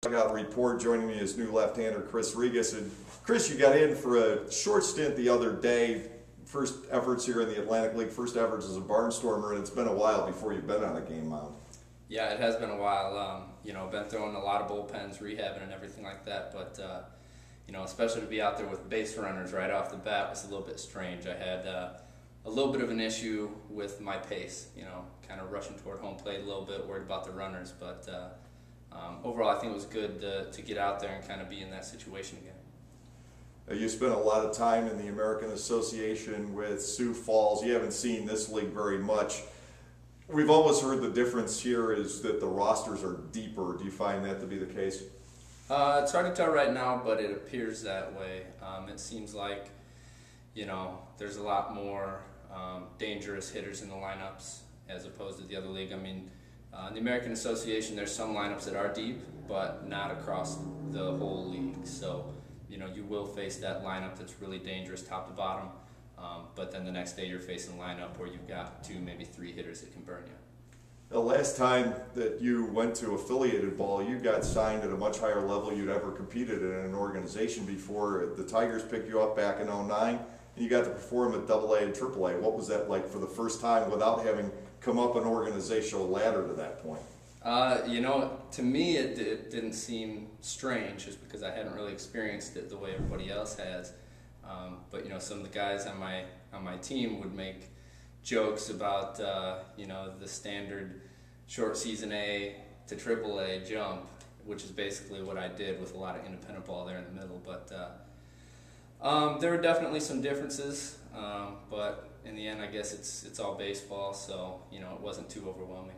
Dugout report. Joining me is new left-hander Kris Regas. And Kris, you got in for a short stint the other day. First efforts here in the Atlantic League, first efforts as a Barnstormer, and it's been a while before you've been on a game mound. Yeah, it has been a while. Been throwing a lot of bullpens, rehabbing, and everything like that. But especially to be out there with base runners right off the bat was a little bit strange. I had a little bit of an issue with my pace. Kind of rushing toward home plate a little bit, worried about the runners. But overall, I think it was good to get out there and kind of be in that situation again. You spent a lot of time in the American Association with Sioux Falls. You haven't seen this league very much. We've always heard the difference here is that the rosters are deeper. Do you find that to be the case? It's hard to tell right now, but it appears that way. It seems like, there's a lot more dangerous hitters in the lineups as opposed to the other league. In the American Association, there's some lineups that are deep, but not across the whole league. So, you will face that lineup that's really dangerous top to bottom. But then the next day you're facing a lineup where you've got 2, maybe 3 hitters that can burn you. The last time that you went to affiliated ball, you got signed at a much higher level you'd ever competed in an organization before. The Tigers picked you up back in '09, and you got to perform at AA and AAA. What was that like for the first time without having come up an organizational ladder to that point? To me it didn't seem strange just because I hadn't really experienced it the way everybody else has. But some of the guys on my team would make jokes about the standard short season A to AAA jump, which is basically what I did with a lot of independent ball there in the middle. But there were definitely some differences, but in the end, I guess it's all baseball, so it wasn't too overwhelming.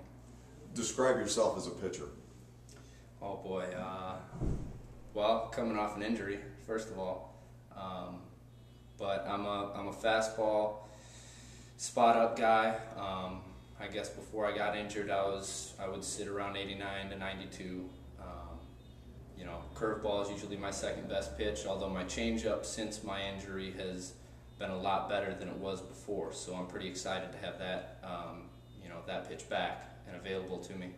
Describe yourself as a pitcher. Oh boy, well, coming off an injury, first of all. But I'm a fastball, spot-up guy. I guess before I got injured, I would sit around 89 to 92. Curveball is usually my second best pitch, although my changeup since my injury has been a lot better than it was before. So I'm pretty excited to have that, that pitch back and available to me.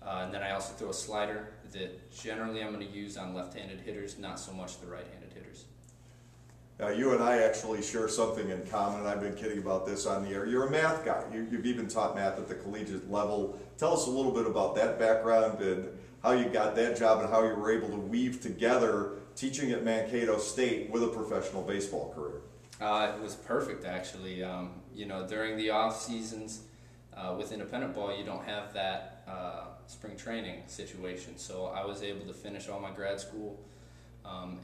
And then I also throw a slider that generally I'm going to use on left-handed hitters, not so much the right-handed hitters. Now, you and I actually share something in common, and I've been kidding about this on the air. You're a math guy. You've even taught math at the collegiate level. Tell us a little bit about that background and how you got that job and how you were able to weave together teaching at Mankato State with a professional baseball career. It was perfect, actually. During the off seasons with independent ball, you don't have that spring training situation. So I was able to finish all my grad school.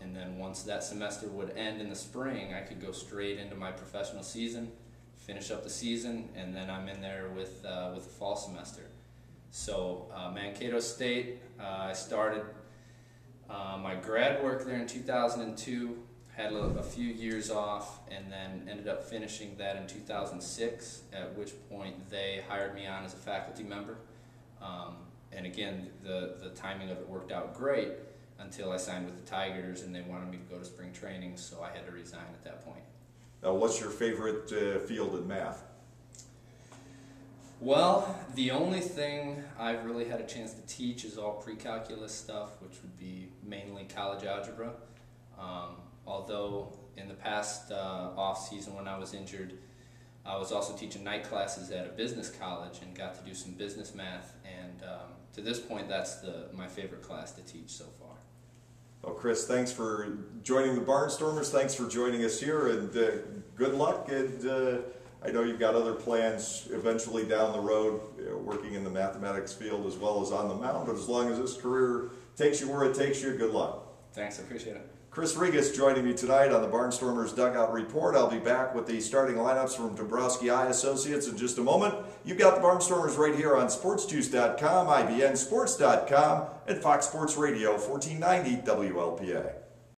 And then once that semester would end in the spring, I could go straight into my professional season, finish up the season, and then I'm in there with the fall semester. So Mankato State, I started my grad work there in 2002, had a few years off, and then ended up finishing that in 2006, at which point they hired me on as a faculty member. And again, the timing of it worked out great until I signed with the Tigers and they wanted me to go to spring training, so I had to resign at that point. Now, what's your favorite field in math? Well, the only thing I've really had a chance to teach is all pre-calculus stuff, which would be mainly college algebra. Although in the past off-season when I was injured, I was also teaching night classes at a business college and got to do some business math, and to this point that's my favorite class to teach so far. Well, Kris, thanks for joining the Barnstormers. Thanks for joining us here, and good luck. And I know you've got other plans eventually down the road, working in the mathematics field as well as on the mound. But as long as this career takes you where it takes you, good luck. Thanks, I appreciate it. Kris Regas joining me tonight on the Barnstormers Dugout Report. I'll be back with the starting lineups from Dombrowski Eye Associates in just a moment. You've got the Barnstormers right here on SportsJuice.com, IBNSports.com, and Fox Sports Radio 1490 WLPA.